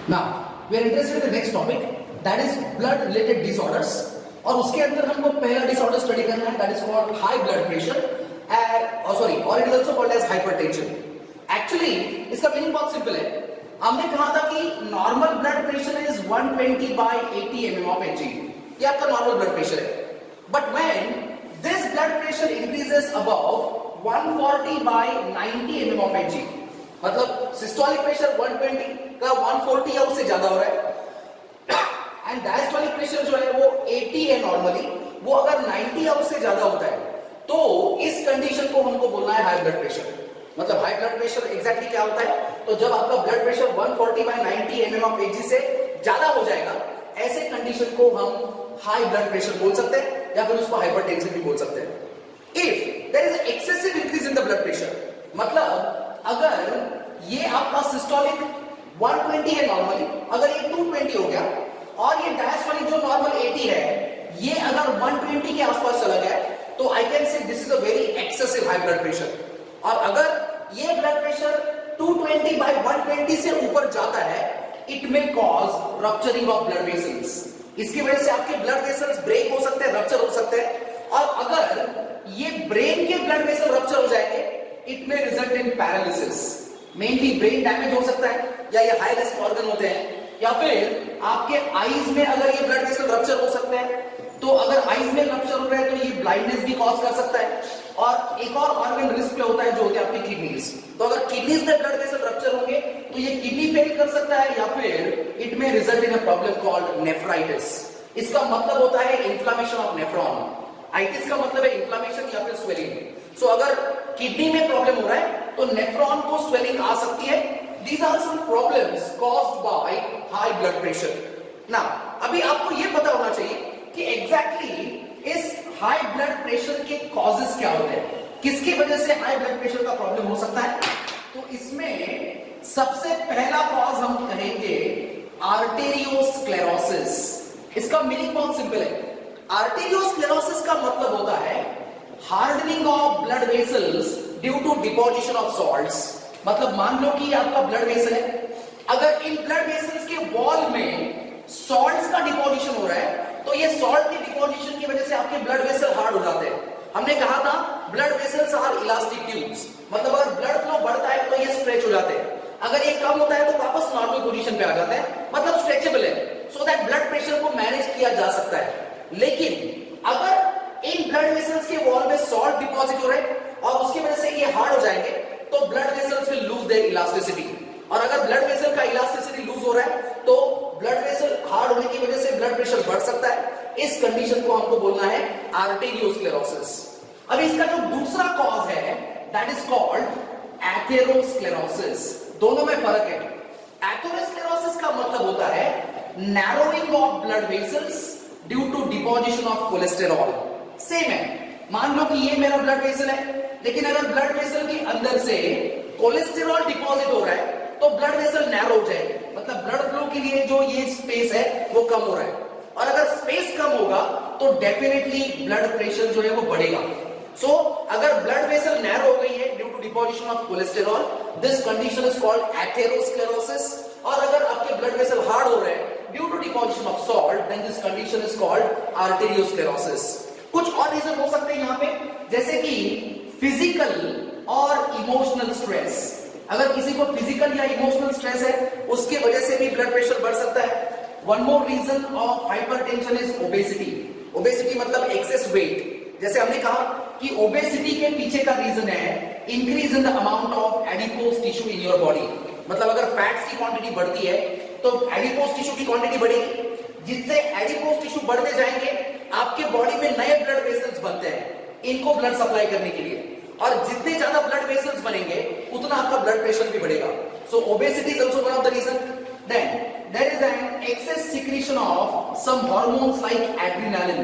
Now we are interested in the next topic, that is blood related disorders. और उसके अंदर हमको पहला डिसऑर्डर स्टडी करना है, that is called high blood pressure, or it is also called as hypertension. Actually इसका meaning बहुत simple है. हमने कहा था कि normal blood pressure is 120 by 80 mm of Hg. ये आपका नॉर्मल ब्लड प्रेशर है. But when this blood pressure increases above 140 by 90 mm of Hg, मतलब सिस्टोलिक प्रेशर 120 का 140 या उससे ज्यादा हो रहा है, एंड डायस्टोलिक प्रेशर जो है वो 80 है नॉर्मली, वो अगर 90 या उससे ज्यादा होता है तो इस कंडीशन को हमको बोलना है हाई ब्लड प्रेशर. मतलब हाई ब्लड प्रेशर एग्जैक्टली क्या होता है? तो जब आपका blood pressure 140 by 90 mm of Hg से ज्यादा हो जाएगा, ऐसे कंडीशन को हम हाई ब्लड प्रेशर बोल सकते हैं या फिर उसको हाइपरटेंशन भी बोल सकते हैं. If there is excessive increase in the blood pressure, मतलब अगर ये आपका सिस्टोलिक 120 है नॉर्मली, अगर ये 220 हो गया और ये डायस्टोलिक जो नॉर्मल 80 है ये अगर 120 के आसपास चला गया तो I can say this is a very excessive high blood pressure. और अगर ये ब्लड प्रेशर 220 by 120 से ऊपर जाता है, it may cause rupturing of blood vessels. इसकी वजह से आपके ब्लड वेसल्स ब्रेक हो सकते हैं, रप्चर हो सकते हैं. और अगर ये ब्रेन के ब्लड वेसल रप्चर हो जाएंगे, it may result in paralysis. Mainly brain damage हो सकता है, या ये हाई रिस्क ऑर्गन होते हैं, या फिर आपके आईज में अगर ये ब्लड वेसल रप्चर हो सकते हैं, तो अगर आईज में रप्चर हो रहा है तो ये ब्लाइंडनेस भी कॉज कर सकता है. और एक और ऑर्गन रिस्क पे होता है जो होते हैं आपकी किडनीज. तो अगर किडनीज में ब्लड वेसल रप्चर होंगे तो ये किडनी फेल कर सकता है, या फिर इट में result in a problem called nephritis. इसका मतलब होता है इन्फ्लेमेशन ऑफ नेफ्रॉन. आइटिस का मतलब है इन्फ्लेमेशन या फिर स्वेलिंग. सो अगर किडनी में प्रॉब्लम हो रहा है तो नेफ्रॉन को स्वेलिंग आ सकती है. These are some problems caused by high blood pressure. Now, अभी आपको ये पता होना चाहिए कि exactly इस high blood pressure के causes क्या होते हैं, किसकी वजह से high blood pressure का प्रॉब्लम हो सकता है. तो इसमें सबसे पहला कॉज हम कहेंगे आर्टेरियोस्क्लेरोसिस. इसका मीनिंग बहुत सिंपल है. आर्टेरियोस्क्लेरोसिस का मतलब होता है hardening of blood vessels due to deposition of salts. मतलब मान लो कि आपका ब्लड वेसल है, अगर इन ब्लड वेसल्स के वॉल में सॉल्ट्स का डिपोजिशन हो रहा है तो ये सॉल्ट के डिपोजिशन की वजह से आपके ब्लड वेसल हार्ड हो जाते हैं. हमने कहा था blood vessels are elastic tubes, मतलब अगर ब्लड फ्लो बढ़ता है तो ये स्ट्रेच हो जाते हैं, अगर ये कम होता है तो वापस नॉर्मल पोजीशन पे आ जाते हैं, मतलब स्ट्रेचेबल है, सो दैट ब्लड प्रेशर को मैनेज किया जा सकता है. लेकिन अगर इन ब्लड वेसल्स के वॉल में सॉल्ट डिपॉजिट हो रहे हैं और उसकी वजह से ये हार्ड हो जाएंगे तो blood vessels will lose their elasticity. और अगर ब्लड वेसल का इलास्टिसिटी लूज हो रहा है तो ब्लड वेसल हार्ड होने की वजह से ब्लड प्रेशर बढ़ सकता है. इस कंडीशन को हमको बोलना है आर्टेरियोस्क्लेरोसिस. अब इसका जो दूसरा कॉज है दैट इज कॉल्ड एथेरोस्क्लेरोसिस. दोनों में फर्क है. एथेरोस्क्लेरोसिस का मतलब होता है narrowing of blood vessels due to deposition of cholesterol. Same है. मान लो कि ये मेरा ब्लड वेसल है, लेकिन अगर ब्लड वेसल के अंदर से कोलेस्टेरॉल डिपॉजिट हो रहा है तो ब्लड वेसल नैरो हो जाएगा, मतलब ब्लड फ्लो के लिए जो ये स्पेस है वो कम हो रहा है. और अगर स्पेस कम होगा तो डेफिनेटली ब्लड प्रेशर जो है वो बढ़ेगा. सो अगर ब्लड वेसल नैरो हो गई है due to deposition of cholesterol, this condition is called atherosclerosis. और अगर आपके ब्लड वेसल हार्ड हो रहे हैं due to deposition of salt, then this condition is called arteriosclerosis. कुछ और रीजन हो सकते हैं यहाँ पे, जैसे कि फिजिकल और इमोशनल स्ट्रेस. अगर किसी को फिजिकल या इमोशनल स्ट्रेस है उसके वजह से भी ब्लड प्रेशर बढ़ सकता है. One more reason of hypertension is obesity. Obesity मतलब एक्सेस वेट. जैसे हमने कहा कि ओबेसिटी के पीछे का रीजन है increase in the amount of adipose tissue in your body. मतलब अगर फैट्स की क्वांटिटी बढ़ती है तो एडिपोज टिश्यू की क्वांटिटी बढ़ेगी. जिससे एडिपोज टिश्यू बढ़ते जाएंगे, आपके बॉडी में नए ब्लड वेसल्स बनते हैं इनको ब्लड सप्लाई करने के लिए, और जितने ज्यादा ब्लड वेसल्स बनेंगे उतना आपका ब्लड प्रेशर भी बढ़ेगा. So obesity is also one of the reason. Then there is an excess secretion of some hormones like adrenaline,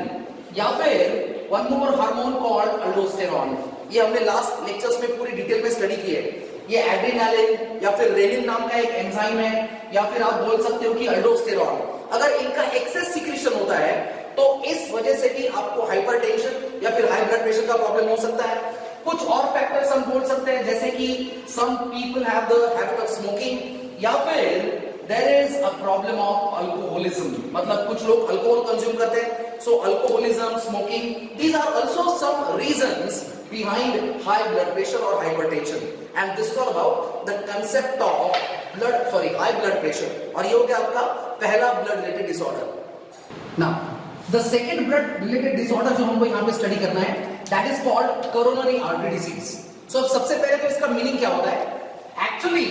या फिर one more hormone called aldosterone. ये हमने लास्ट लेक्चर्स में पूरी डिटेल में स्टडी की है. ये एड्रेनालिन या फिर रेनिन नाम का एक एंजाइम है, या फिर आप बोल सकते हो कि अल्डोस्टेरॉन. अगर इनका एक्सेस सिक्रीशन होता है तो इस वजह से भी आपको हाइपरटेंशन या फिर हाई ब्लड प्रेशर का प्रॉब्लम हो सकता है. कुछ और फैक्टर्स हम बोल सकते हैं, जैसे कि some people have the habit of smoking, या फिर there is a problem of alcoholism, मतलब कुछ लोग अल्कोहल कंज्यूम करते हैं, so alcoholism, smoking, these are also some reasons behind high blood pressure or hypertension, and this is all about the concept of high blood pressure, और ये हो गया आपका पहला blood related disorder. Now the second blood related disorder जो हमको यहाँ पे स्टडी करना है, that is called coronary artery disease. So सबसे पहले तो इसका मीनिंग क्या होता है? Actually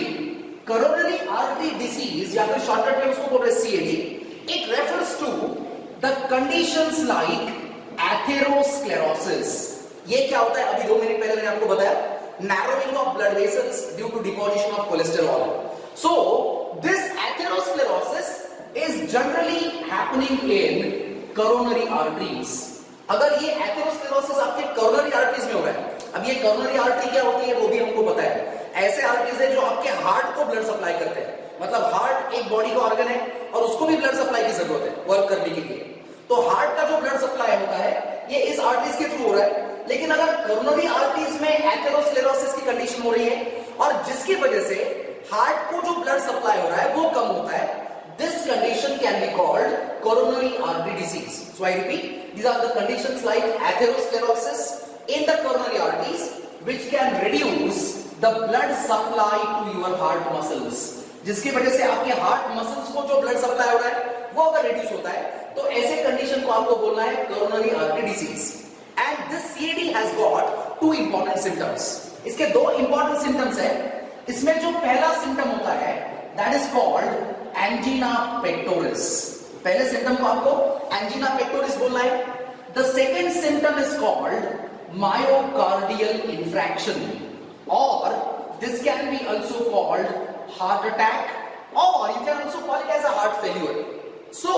coronary artery disease या फिर शॉर्टकट में उसको बोल रहे हैं CAD, it refers to the conditions like atherosclerosis. ये क्या होता है? अभी 2 मिनट पहले मैंने आपको बताया, narrowing of blood vessels due to deposition of cholesterol. So this atherosclerosis is generally happening in coronary arteries. अगर ये atherosclerosis आपके coronary arteries में हो रहा है, अब ये coronary artery क्या होती है वो भी हमको पता है, ऐसे आर्टरीज है जो आपके हार्ट को ब्लड सप्लाई करते हैं, मतलब हार्ट एक बॉडी का ऑर्गन है और उसको भी ब्लड सप्लाई की जरूरत है वर्क करने के लिए, तो हार्ट का जो ब्लड सप्लाई होता है ये इस आर्टरीज के थ्रू हो रहा है। लेकिन अगर कोरोनरी आर्टरीज में एथेरोस्क्लेरोसिस की कंडीशन हो रही है और जिसकी वजह से हार्ट को जो ब्लड सप्लाई हो रहा है वो कम होता है, this condition can be called coronary artery disease. So I repeat, these are the conditions like atherosclerosis in the coronary arteries which can reduce the blood supply to your heart muscles, जिसकी वजह से आपके heart muscles को जो blood supply हो रहा है वो अगर रिड्यूस होता है तो ऐसे कंडीशन को आपको बोलना है coronary artery disease. And this CAD has got 2 important symptoms. इसके 2 important symptoms है। इसमें जो पहला सिम्टम होता है that is called angina pectoris. पहले सिम्टम को आपको angina pectoris बोलना है। The second symptom is called myocardial infarction, or this can be also called heart attack, or you can also call it as a heart failure. So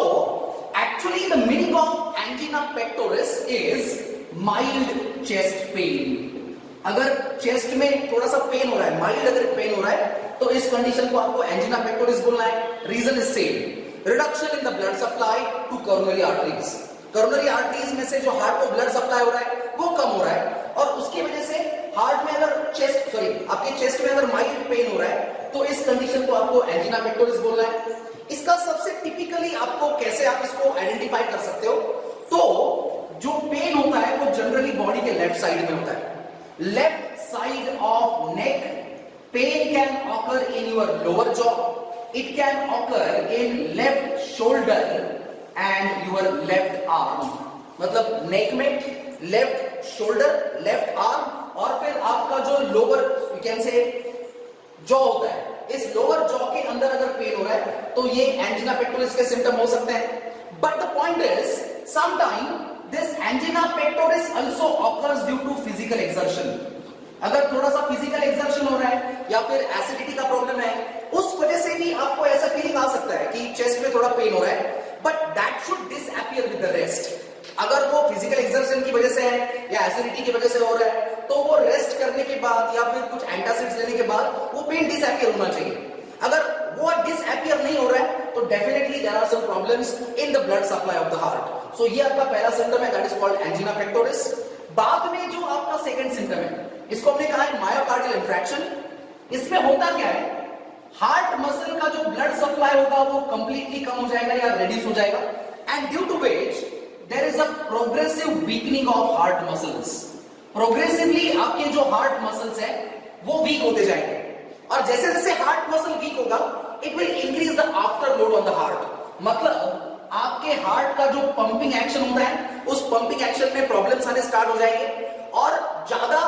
actually the meaning of angina pectoris is mild chest pain. अगर chest में थोड़ा सा pen हो रहा है, mild अगर pen हो रहा है तो इस कंडीशन को आपको एंजिना पेक्टोरिस बोलना है। Reason is same, reduction in the blood supply to coronary arteries. Coronary arteries में से जो हार्ट को ब्लड सप्लाई हो रहा है वो कम हो रहा है और उसकी वजह से हार्ट में अगर आपके चेस्ट में अगर माइल्ड पेन हो रहा है तो इस कंडीशन को आपको एंजिना पेक्टोरिस बोलना है। इसका सबसे टिपिकली आपको कैसे आप इसको आइडेंटिफाई कर सकते हो, तो जो पेन होता है वो जनरली बॉडी के लेफ्ट साइड में होता है, left side of neck. Pain can occur in your lower jaw, it can occur in left shoulder and your left arm. मतलब neck में left shoulder, left arm और फिर आपका जो lower you can say jaw होता है, इस lower jaw के अंदर अगर पेन हो रहा है तो ये angina pectoris के सिम्टम हो सकते हैं। But the point is sometimes this angina pectoris also occurs due to physical exertion. अगर थोड़ा सा फिजिकल एक्सर्शन हो रहा है या फिर एसिडिटी का प्रॉब्लम है, उस वजह से भी आपको ऐसा फीलिंग आ सकता है कि चेस्ट में थोड़ा पेन हो रहा है, but that should disappear with the rest. अगर वो फिजिकल एक्सर्शन की वजह से है या एसिडिटी की वजह से हो रहा है तो वो रेस्ट करने के बाद या फिर कुछ एंटासिड्स लेने के बाद वो पेन डिसअपियर होना चाहिए। अगर वो डिसअपियर नहीं हो रहा है तो definitely there are some problems in the blood supply of the heart. So ये आपका पहला सिम्टम है, that is called angina pectoris. बाद में जो आपका सेकंड सिम्टम है इसको हमने कहा है मायोकार्डियल इंफ्रैक्शन। इसमें होता क्या है, हार्ट मसल का जो ब्लड सप्लाई होगा वो कंप्लीटली कम हो जाएगा या रिड्यूस हो जाएगा, and due to which there is a progressive weakening of heart muscles. Progressively आपके जो हार्ट मसल्स हैं वो वीक होते जाएंगे और जैसे जैसे हार्ट मसल वीक होगा it will increase the after load on the heart. मतलब आपके हार्ट का जो पंपिंग एक्शन होता है उस पंपिंग एक्शन में प्रॉब्लम्स आने स्टार्ट हो जाएंगे और ज्यादा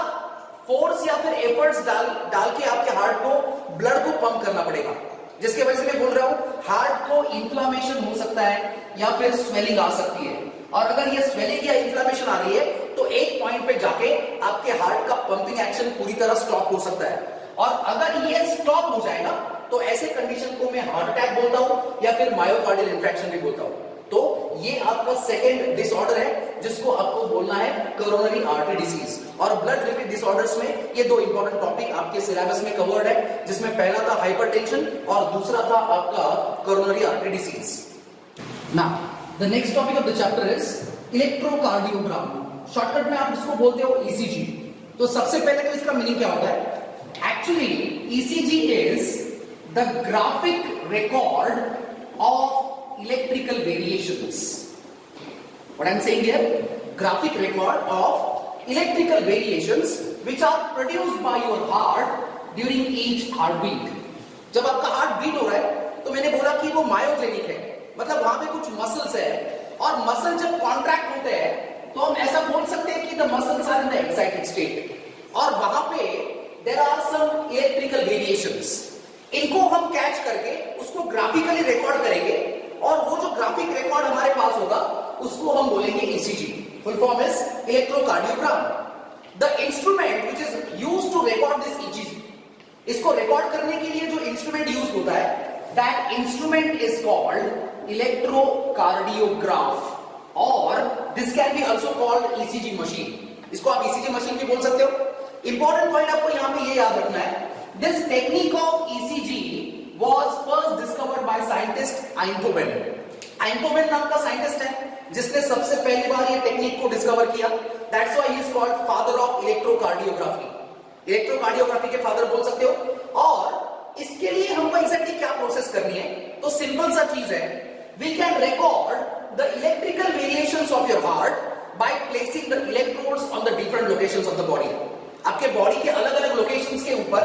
फोर्स या फिर एफर्ट्स डाल के आपके हार्ट को ब्लड को पंप करना पड़ेगा, जिसके वजह से मैं बोल रहा हूं हार्ट को इंफ्लेमेशन हो सकता है या फिर स्वेलिंग आ सकती है। और अगर ये स्वेलिंग या इंफ्लेमेशन आ रही है तो एक पॉइंट पे जाके आपके हार्ट का पंपिंग एक्शन पूरी तरह स्टॉप हो सकता है, और अगर ये स्टॉप हो जाएगा तो ऐसे कंडीशन को मैं हार्ट अटैक बोलता हूं या फिर मायोकार्डियल इंफ्रैक्शन भी बोलता हूं। तो ये आपका सेकंड डिसऑर्डर है जिसको आपको बोलना है कोरोनरी आर्टरी डिसीज। और ब्लड रिलेटेड डिसऑर्डर्स में ये 2 इंपॉर्टेंट टॉपिक आपके सिलेबस में कवर्ड है, जिसमें पहला था हाइपरटेंशन और दूसरा था आपका coronary artery disease. Now the next topic of the chapter is electrocardiogram. Shortcut में आप इसको बोलते हो ईसीजी। तो सबसे पहले तो इसका मीनिंग क्या होता है? Actually ECG is the graphic record of electrical variations. What I'm saying here, graphic record of electrical variations which are produced by your heart during each heartbeat. जब आपका हार्ट बीट हो रहा है तो मैंने बोला कि वो मायोजेनिक है, मतलब वहां पे कुछ मसल्स है, और मसल जब कॉन्ट्रैक्ट होते हैं तो हम ऐसा बोल सकते हैं कि the muscles are in the excited state, और वहां पे there are some electrical variations. इनको हम कैच करके उसको ग्राफिकली रिकॉर्ड करेंगे, और वो जो ग्राफिक रिकॉर्ड हमारे पास होगा उसको हम बोलेंगे ECG. Full form is electrocardiogram. The instrument which is used to record this ECG, इसको रिकॉर्ड करने के लिए जो इंस्ट्रूमेंट यूज होता है, that instrument is called electrocardiograph, और this can be also called ECG machine. इसको आप ईसीजी मशीन भी बोल सकते हो. इंपॉर्टेंट पॉइंट आपको यहां पे ये याद रखना है, this technique of ECG was first discovered by scientist Einthoven. Einthoven नाम का साइंटिस्ट है जिसने सबसे पहली बार ये टेक्निक को डिस्कवर किया. That's why he is called father of electrocardiography. Electrocardiography के फादर बोल सकते हो. और इसके लिए हमको एग्जैक्टली क्या प्रोसेस करनी है, तो सिंपल सा चीज है, we can record the electrical variations of your heart by placing the electrodes on the different locations of the body. आपके बॉडी के अलग अलग लोकेशंस के ऊपर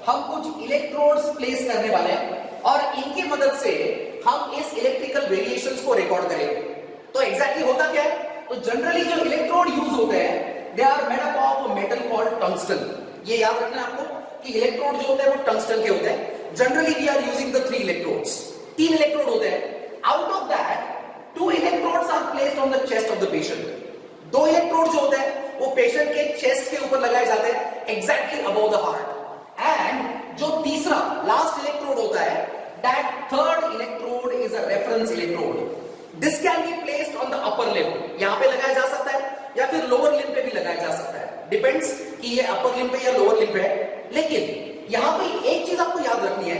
हम कुछ इलेक्ट्रोड्स प्लेस करने वाले हैं, और इनकी मदद से हम इस इलेक्ट्रिकल वेरिएशंस को रिकॉर्ड करेंगे. तो एग्जैक्टली होता क्या है, तो जनरली जो इलेक्ट्रोड यूज होते हैं they are made up of metal called tungsten. ये याद रखना है आपको कि इलेक्ट्रोड जो होते हैं वो टंगस्टन के होते हैं. Generally we are using the 3 electrodes. 3 electrode होते हैं. Out of that 2 electrodes are placed on the chest of the patient. 2 electrode जो होते हैं वो पेशेंट के चेस्ट के ऊपर लगाए जाते हैं, exactly above the heart. And जो तीसरा लास्ट इलेक्ट्रोड होता है, that third electrode is a reference electrode. This can be placed on the upper limb. यहां पे लगाया जा सकता है या फिर लोअर लिम्ब पे भी लगाया जा सकता है, डिपेंड्स कि ये अपर लिम्ब पे या लोअर लिम्ब पे है. लेकिन यहां पे एक चीज आपको याद रखनी है,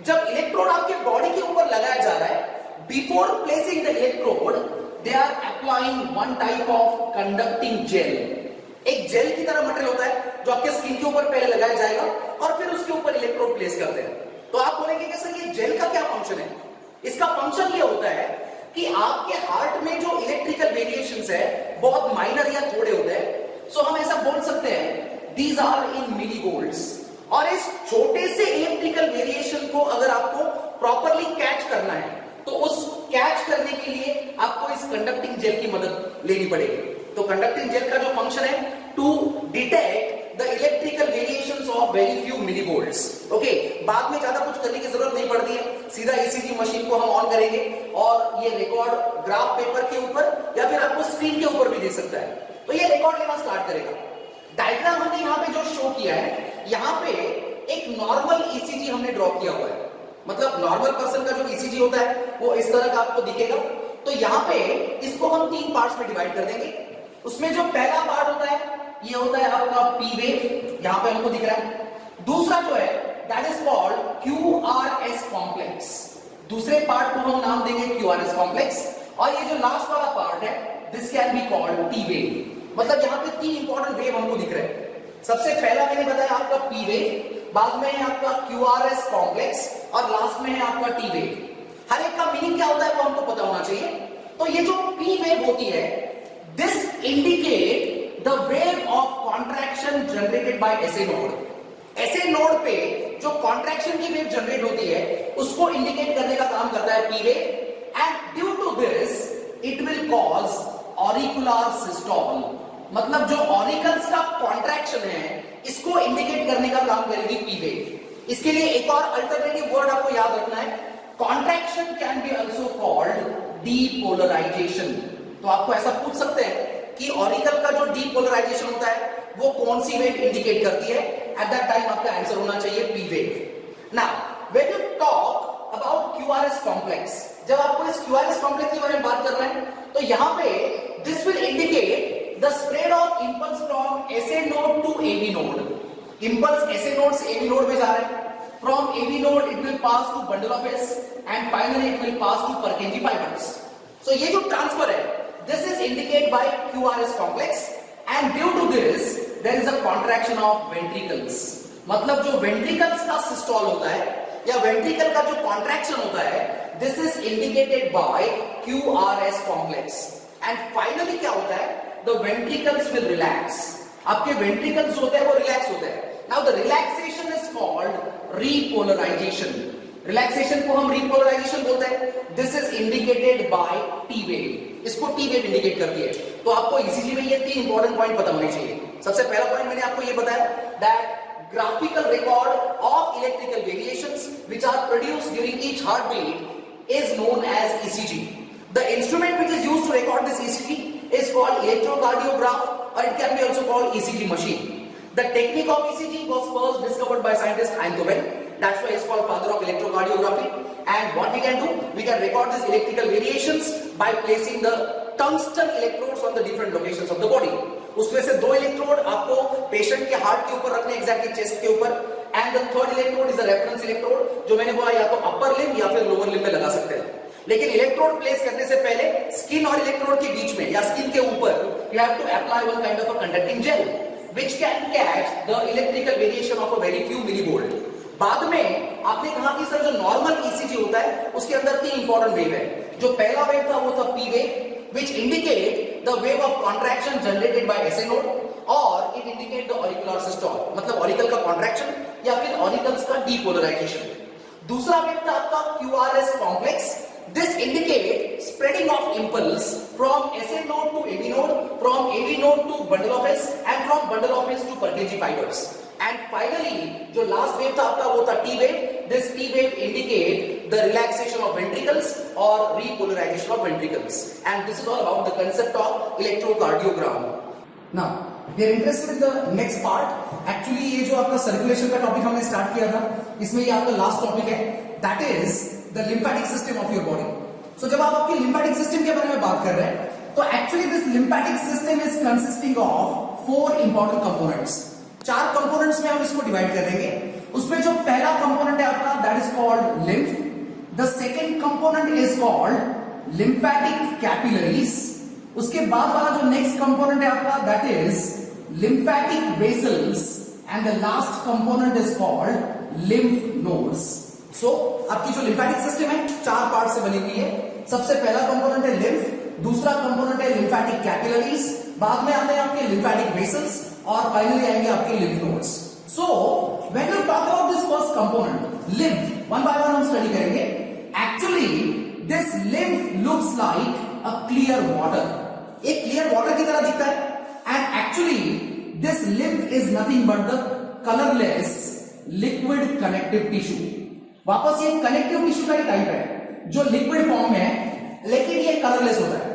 जब इलेक्ट्रोड आपके बॉडी के ऊपर लगाया जा रहा है, before placing the electrode they are applying one type of conducting gel. एक जेल की तरह मटेरियल होता है जो आपके स्किन के ऊपर पहले लगाया जाएगा और फिर उसके ऊपर इलेक्ट्रोड प्लेस करते हैं. तो आप बोलेंगे कि सर ये जेल का क्या फंक्शन है? इसका फंक्शन ये होता है कि आपके हार्ट में जो इलेक्ट्रिकल वेरिएशंस है बहुत माइनर या थोड़े होते हैं. सो हम ऐसा बोल सकते हैं these are in millivolts. और इस छोटे से इलेक्ट्रिकल वेरिएशन को अगर आपको प्रॉपरली कैच करना है तो उस कैच करने के लिए आपको इस कंडक्टिंग जेल की मदद लेनी पड़ेगी. तो कंडक्टिंग जेल का जो फंक्शन है to detect the electrical variations of very few millivolts. Okay, बाद में ज्यादा कुछ करने की जरूरत नहीं पड़ती है, सीधा ईसीजी मशीन को हम ऑन करेंगे और ये रिकॉर्ड ग्राफ पेपर के ऊपर या फिर आपको स्क्रीन के ऊपर भी दे सकता है. तो ये रिकॉर्ड लेना स्टार्ट करेगा. डायग्राम हमने यहाँ पे जो शो किया है, यहाँ पे एक नॉर्मल ईसीजी हमने ड्रॉ किया हुआ है. मतलब नॉर्मल पर्सन का जो ईसीजी होता है वो इस तरह का आपको दिखेगा. तो यहाँ पे इसको हम 3 पार्ट्स में डिवाइड कर देंगे. उसमें जो पहला पार्ट होता है ये होता है आपका पी वेव, यहाँ पे हमको दिख रहा है. दूसरा जो है that is called QRS complex. दूसरे पार्ट को हम नाम देंगे क्यूआरएस कॉम्प्लेक्स. और ये जो लास्ट वाला पार्ट है this can be called T wave. मतलब यहाँ पे 3 इंपॉर्टेंट वेव हमको दिख रहे हैं. सबसे पहला मैंने बताया आपका पी वेव, बाद में है आपका क्यूआरएस कॉम्प्लेक्स, और लास्ट में है आपका टी वेव. हर एक का मीनिंग क्या होता है वो हमको पता होना चाहिए. तो ये जो पी वेव होती है this indicate the wave of contraction generated by SA node. SA node पे जो कॉन्ट्रैक्शन की वेव जनरेट होती है उसको इंडिकेट करने का काम करता है P wave. And due to this it will cause auricular systole. मतलब जो ऑरिकल्स का कॉन्ट्रैक्शन है इसको इंडिकेट करने का काम करेगी पी वेव. इसके लिए एक और अल्टरनेटिव वर्ड आपको याद रखना है, contraction can be also called depolarisation. तो आपको ऐसा पूछ सकते हैं कि ऑरिकल का जो डीपोलराइजेशन होता है वो कौन सी वेव इंडिकेट करती है. एट दैट टाइम आपका आंसर होना चाहिए P wave. Now when you talk about QRS complex, जब आपको इस क्यूआरएस कॉम्प्लेक्स के बारे में बात करना है तो यहां पे this will indicate the spread of impulse from SA node to AV node. Impulse SA node से एवी नोड में जा रहा है. From AV node it will pass to bundle of His and finally it will pass to Purkinje fibres. So ये जो transfer है this is indicate by QRS complex. And due to this there is a contraction of ventricles. मतलब जो ventricles का systole होता है या ventricle का जो कॉन्ट्रैक्शन होता है, this is indicated by QRS complex. And finally क्या होता है, द वेंट्रिकल्स विल रिलैक्स। आपके वेंट्रिकल्स होते हैं वो रिलैक्स होते हैं। Now the relaxation is called repolarisation. Relaxation को हम रीपोलराइजेशन बोलते हैं। This is indicated by T wave. इसको टी वेव इंडिकेट करती है। तो आपको ईसीजी में ये 3 इंपॉर्टेंट पॉइंट पता होने चाहिए। सबसे पहला पॉइंट मैंने आपको ये बताया that graphical record of electrical variations which are produced during each heartbeat is known as ECG. The instrument which is used to record this ECG is called electrocardiograph, or it can be also called ECG machine. The technique of ECG was first discovered by scientist Einthoven. That's why it's called father of electrocardiography. And what we can do, we can record these electrical variations by placing the tungsten electrodes on the different locations of the body. उसमें से 2 electrode आपको patient के heart के ऊपर रखने, exactly chest के ऊपर। And the third electrode is a reference electrode, जो मैंने बोला या तो अपर लिम्ब या फिर लोअर लिम्ब में लगा सकते हैं। लेकिन इलेक्ट्रोड प्लेस करने से पहले स्किन और इलेक्ट्रोड के बीच में या स्किन के ऊपर you have to apply one kind of a conducting gel which can catch the electrical variation of a very few millivolt. बाद में आपने कहा कि सर जो नॉर्मल ईसीजी होता है उसके अंदर 3 इंपॉर्टेंट वेव है। जो पहला वेव था वो था P wave which indicate the wave of contraction generated by SA node, or it indicate the auricular systole, मतलब auricle का contraction या फिर auricles का depolarization। दूसरा वेव था आपका QRS complex। This indicate spreading of impulse from SA node to AV node, from AV node to bundle of S, and from bundle of S to Purkinje fibers। And finally, जो last wave था आपका वो था T wave। This T wave indicate the relaxation of ventricles or repolarization of ventricles, and this is all about the concept of electrocardiogram. Now we are interested in the next part. Actually ये जो आपका circulation का topic हमने start किया था, इसमें ये आपका लास्ट टॉपिक है, that is the lymphatic system of your body. So जब आप आपके lymphatic system के बारे में बात कर रहे हैं, तो actually this lymphatic system is consisting of 4 important components. 4 components में हम इसको डिवाइड कर देंगे। उसमें जो पहला कंपोनेंट है आपका that is called lymph. The second component is called lymphatic capillaries. उसके बाद वाला जो नेक्स्ट कंपोनेंट है आपका that is lymphatic vessels, and the last component is called lymph nodes. So आपकी जो लिम्फैटिक सिस्टम है 4 पार्ट से बनी हुई है। सबसे पहला कंपोनेंट है लिम्फ, दूसरा कंपोनेंट है लिम्फैटिक कैपिलरीज, बाद में आते हैं आपके लिम्फैटिक वेसल्स, और फाइनली आएंगे आपके lymph nodes. So when you talk about this first component lymph, one by one हम स्टडी करेंगे। Actually this lymph looks like a clear water. एक क्लियर वाटर की तरह दिखता है। And actually this lymph is nothing but the colourless liquid connective tissue. वापस ये connective tissue का ही टाइप है जो लिक्विड फॉर्म में है, लेकिन ये कलरलेस होता है।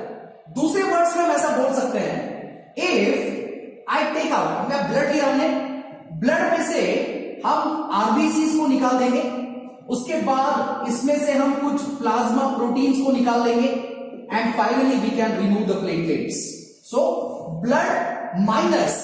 दूसरे वर्ड्स में हम ऐसा बोल सकते हैं, इफ आई टेक आउट, हमने ब्लड लिया, हमने ब्लड में से हम आरबीसीज को निकाल देंगे, उसके बाद इसमें से हम कुछ प्लाज्मा प्रोटीन्स को निकाल देंगे, and finally we can remove the platelets. So blood minus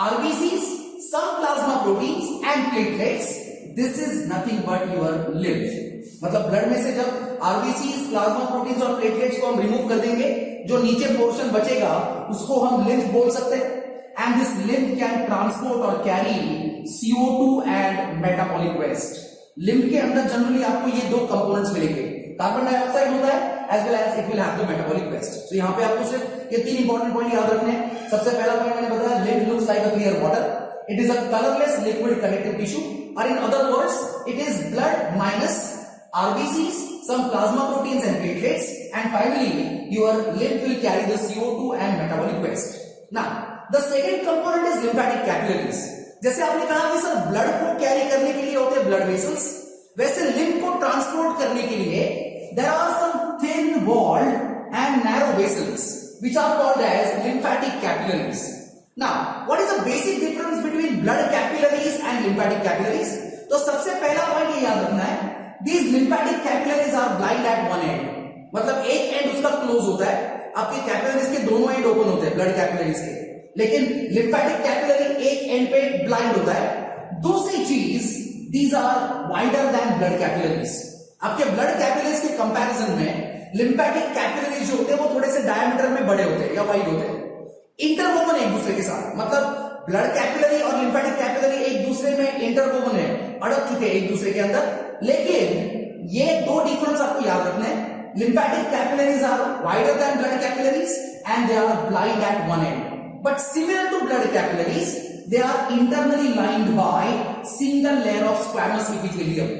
RBCs, some plasma proteins and platelets, this is nothing but your lymph. मतलब ब्लड में से जब आरबीसीज, प्लाज्मा प्रोटीन्स और प्लेटलेट्स को हम रिमूव कर देंगे, जो नीचे पोर्शन बचेगा उसको हम लिम्फ बोल सकते हैं। And this lymph can transport or carry CO2 and metabolic waste. Lymph के अंदर जनरली आपको ये 2 कंपोनेंट्स मिलेंगे, कार्बन डाइऑक्साइड होता है as well as it will have the metabolic waste. तो यहाँ पे आपको सिर्फ ये 3 इंपॉर्टेंट पॉइंट याद रखने हैं। सबसे पहला पॉइंट मैंने बताया, lymph looks like a clear water, it is a colourless liquid connective tissue, और in other words it is blood minus RBCs, some plasma proteins and platelets, and finally your lymph will carry the CO2 and metabolic waste. Now the second component is lymphatic capillaries. जैसे आपने कहा कि sir blood को carry करने के लिए होते हैं ब्लड वेसल्स, वैसे लिम्फ को ट्रांसपोर्ट करने के लिए there are some thin walled and narrow vessels which are called as lymphatic capillaries. Now what is the basic difference between blood capillaries and lymphatic capillaries? तो सबसे पहला पॉइंट ये याद रखना है, these lymphatic capillaries are blind at one end, मतलब एक and उसका क्लोज होता है, आपके कैपिलरीज के दोनों एंड ओपन होते हैं ब्लड कैपिलरीज के, लेकिन लिम्फैटिक कैपिलरी एक एंड पे ब्लाइंड होता है। दूसरी चीज, these are wider than blood capillaries. आपके ब्लड कैपिलरीज के कंपैरिजन में लिम्फैटिक कैपिलरीज जो होते हैं वो थोड़े से डायमीटर में बड़े होते हैं या वाइड होते हैं, इंटरवोवन एक दूसरे के साथ। मतलब ब्लड कैपिलरी और लिम्फैटिक कैपिलरी एक दूसरे में इंटरवोवन है, अड़क चुके हैं एक दूसरे के अंदर। लेकिन ये दो डिफरेंस आपको याद रखना है, lymphatic capillaries are wider than blood capillaries and they are blind at one end, but similar to blood capillaries they are internally lined by single layer of squamous epithelium।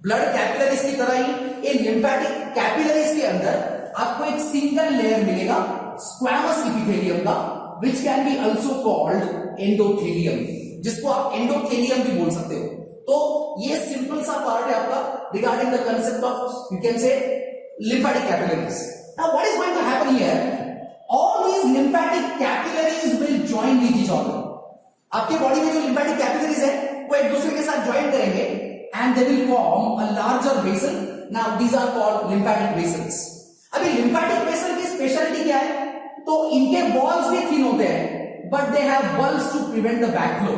blood capillaries की तरह ही इन lymphatic capillaries के अंदर आपको एक single layer मिलेगा squamous epithelium का, which can be also called endothelium, जिसको आप endothelium भी बोल सकते हो। तो ये सिंपल सा पार्ट है आपका regarding the concept of you can say lymphatic capillaries। Now what is going to happen here? All these lymphatic capillaries will join with each other। आपके बॉडी में जो lymphatic capillaries है वो एक दूसरे के साथ ज्वाइन करेंगे and they will form a larger vessel। Now these are called lymphatic vessels। अभी lymphatic vessel की स्पेशलिटी क्या है? तो इनके वॉल्स भी थिन होते हैं but they have valves to prevent the backflow।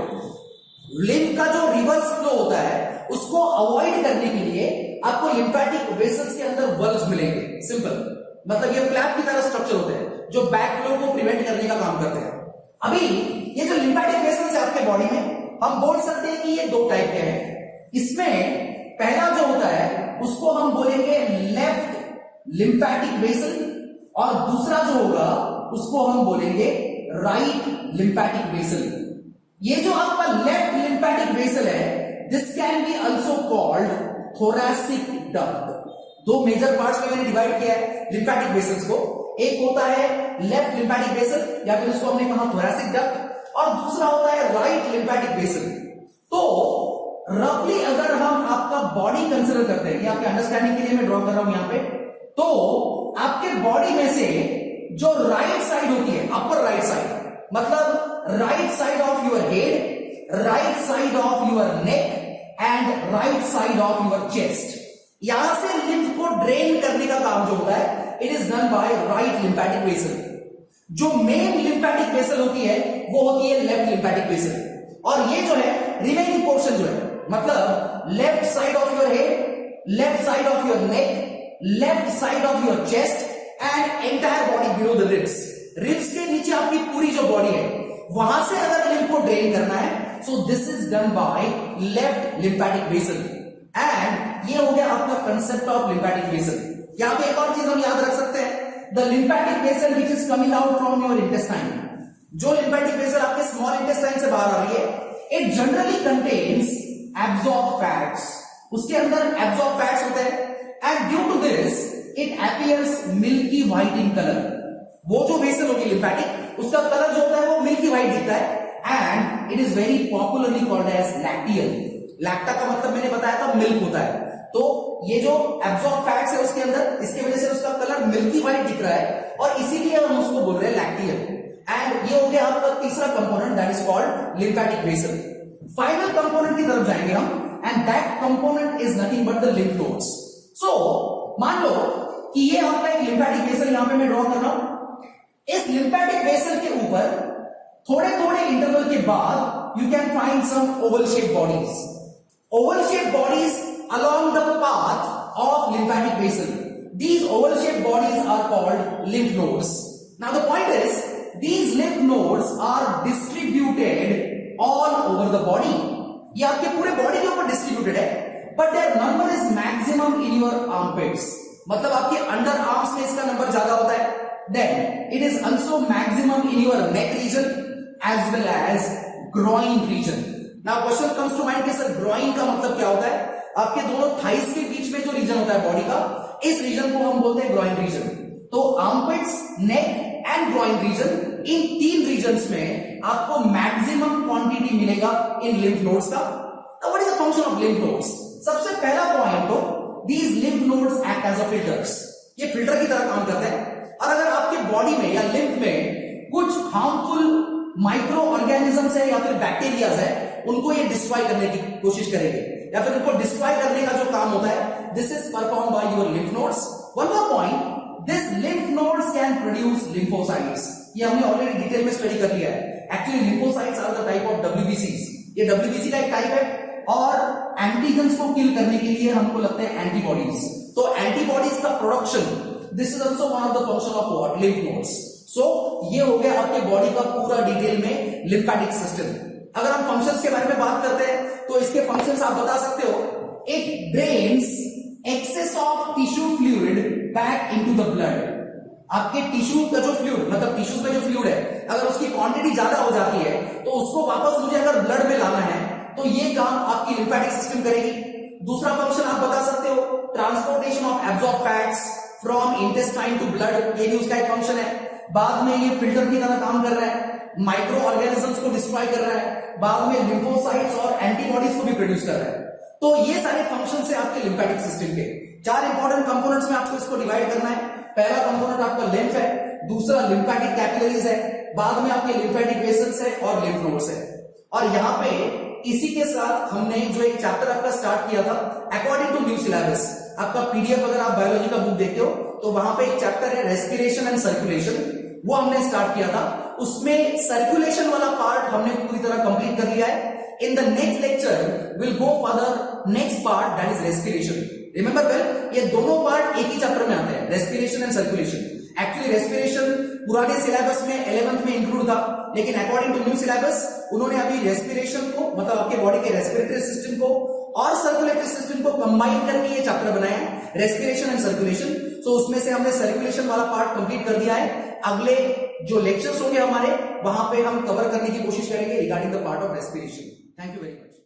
Lymph का जो रिवर्स फ्लो होता है उसको अवॉइड करने के लिए आपको लिम्फैटिक वेसल्स के अंदर वल्व्स मिलेंगे। सिंपल मतलब ये फ्लैप की तरह स्ट्रक्चर होते हैं जो बैक फ्लो को प्रिवेंट करने का काम करते हैं। अभी ये जो लिम्फैटिक वेसल्स है आपके बॉडी में, हम बोल सकते हैं कि ये दो टाइप के हैं। इसमें पहला जो होता है उसको हम बोलेंगे लेफ्ट लिम्फैटिक वेसल और दूसरा जो होगा उसको हम बोलेंगे राइट लिम्फैटिक वेसल। ये जो आपका लेफ्ट लिम्फैटिक वेसल है this can be also called thoracic duct. दो मेजर पार्ट्स में मैंने डिवाइड किया है लिम्फैटिक वेसल्स को, एक होता है लेफ्ट लिम्फैटिक वेसल या फिर उसको हमने कहा थोरैसिक डक्ट और दूसरा होता है राइट लिम्फैटिक वेसल। तो रफली अगर हम आपका बॉडी कंसीडर करते हैं, ये आपके अंडरस्टैंडिंग के लिए मैं ड्रॉ कर रहा हूं यहां पे, तो आपके बॉडी में से जो राइट साइड होती है अपर राइट साइड मतलब right side of your head, right side of your neck and right side of your chest, यहां से लिम्फ को ड्रेन करने का काम जो होता है it is done by right lymphatic vessel. जो मेन लिम्फैटिक वेसल होती है वो होती है लेफ्ट लिम्फैटिक वेसल और ये जो है रिमेनिंग पोर्शन जो है मतलब left side of your head, left side of your neck, left side of your chest and entire body below the ribs. Ribs के नीचे आपकी पूरी जो बॉडी है वहां से अगर लिम्फ को ड्रेन करना है so this is done by left lymphatic vessel and ये हो गया आपका कंसेप्ट ऑफ लिम्फैटिक वेसल। यहां पे एक और चीज हम याद रख सकते हैं, the lymphatic vessel which is coming out from your intestine. जो लिम्फैटिक वेसल आपके स्मॉल इंटेस्टाइन से बाहर आ रही है it generally contains absorb fats, उसके अंदर एब्सॉर्ब फैट्स होते हैं and due to this it appears milky white in colour. वो जो वेसल होगी लिम्फैटिक उसका कलर जो होता है वो मिल्की व्हाइट दिखता है and it is very popularly called as lacteal. Lacta का मतलब मैंने बताया था मिल्क होता है, तो ये जो एब्सॉर्ब फैट्स है उसके अंदर इसके वजह से उसका कलर मिल्की व्हाइट दिख रहा है और इसीलिए हम उसको बोल रहे हैं लैक्टियल। एंड ये हो गया आपका तीसरा component that is called lymphatic vessel. Final component की तरफ जाएंगे हम and that component is nothing but the lymph nodes. So मान लो कि ये आपका एक लिम्फैटिक वेसल यहां पे मैं ड्रॉ कर रहा हूं, इस लिम्फैटिक वेसल के ऊपर थोड़े थोड़े इंटरवल के बाद you can find some oval shape bodies. Oval shape bodies along the path of lymphatic vessel. These oval shaped bodies are called lymph nodes. Now the point is these lymph nodes are distributed all over the body. ये आपके पूरे body के ऊपर distributed है but their number is maximum in your armpits. मतलब आपके under arms में इसका नंबर ज्यादा होता है। Then it is also maximum in your neck region as well as groin region. Now question comes to mind कि sir groin का मतलब क्या होता है? आपके दोनों थाइस के बीच में जो रीजन होता है बॉडी का इस रीजन को हम बोलते हैं ग्रॉइन रीजन। तो armpits, neck and groin region, इन तीन रीजन्स में आपको मैक्सिमम क्वांटिटी मिलेगा इन लिम्फ नोड्स का। What is the function of lymph nodes? सबसे पहला पॉइंट तो these lymph nodes act as a filters. ये फिल्टर की तरह काम करते हैं और अगर आपके बॉडी में या लिम्फ में कुछ हार्मफुल माइक्रो ऑर्गेनिजम्स है या फिर बैक्टीरियाज है उनको ये डिस्ट्रॉय करने की कोशिश करेंगे या फिर उनको डिस्ट्रॉय करने का जो काम होता है this is perform by your lymph nodes. One more point, this lymph nodes can produce lymphocytes. ये हमने ऑलरेडी डिटेल में स्टडी कर लिया है। Actually lymphocytes are the type of डब्ल्यूबीसीज। ये डब्ल्यूबीसी का एक टाइप है और एंटीजन्स को किल करने के लिए हमको लगता है एंटीबॉडीज। तो एंटीबॉडीज का production this is also one of the function of what lymph nodes. So ये हो गया आपके बॉडी का पूरा डिटेल में लिम्फैटिक सिस्टम। अगर हम फंक्शंस के बारे में बात करते हैं तो इसके फंक्शंस आप बता सकते हो। It drains excess of tissue fluid back into the blood. आपके टिश्यू का जो फ्लूइड मतलब टिश्यूज में जो फ्लूइड है, अगर उसकी क्वांटिटी ज्यादा हो जाती है तो उसको वापस मुझे अगर ब्लड में लाना है तो ये काम आपकी लिम्फेटिक सिस्टम करेगी। दूसरा फंक्शन आप बता सकते हो, transportation of absorb fats from intestine to blood, ये भी उसका एक फंक्शन है। बाद में ये फिल्टर की तरह काम कर रहा है, माइक्रो ऑर्गेनिजम्स को डिस्ट्रॉय कर रहा है, बाद में लिम्फोसाइट्स और एंटीबॉडीज को भी प्रोड्यूस कर रहा है। तो ये सारे फंक्शन है आपके लिम्फेटिक सिस्टम के। चार इंपॉर्टेंट कंपोनेंट्स में आपको इसको डिवाइड करना है। पहला कंपोनेंट आपका लिम्फ है, दूसरा लिम्फेटिक कैपिलरीज है, बाद में आपके लिम्फेटिक वेसल्स है और लिम्फ नोड्स है। और यहां पे इसी के साथ हमने जो एक चैप्टर आपका स्टार्ट किया था अकॉर्डिंग टू न्यू सिलेबस, आपका पीडीएफ अगर आप बायोलॉजी का बुक देखते हो तो वहां पे एक चैप्टर है रेस्पिरेशन एंड सर्कुलेशन, वो हमने स्टार्ट किया था। उसमें सर्कुलेशन वाला पार्ट हमने पूरी तरह कंप्लीट कर लिया है। In the next lecture will go for the next part that is respiration. Remember well, ये दोनों पार्ट एक ही चैप्टर में आते हैं, respiration and circulation. Actually respiration पुराने सिलेबस में 11th में इंक्लूड था, लेकिन अकॉर्डिंग टू न्यू सिलेबस उन्होंने अभी रेस्पिरेशन को मतलब आपके बॉडी के रेस्पिरेटरी सिस्टम को और सर्कुलेटरी सिस्टम को कंबाइन करके ये चैप्टर बनाया है, रेस्पिरेशन एंड सर्कुलेशन। सो उसमें से हमने सर्कुलेशन वाला पार्ट कंप्लीट कर दिया है। अगले जो लेक्चर्स होंगे हमारे, वहां पे हम कवर करने की कोशिश करेंगे regarding the part of respiration. Thank you very much.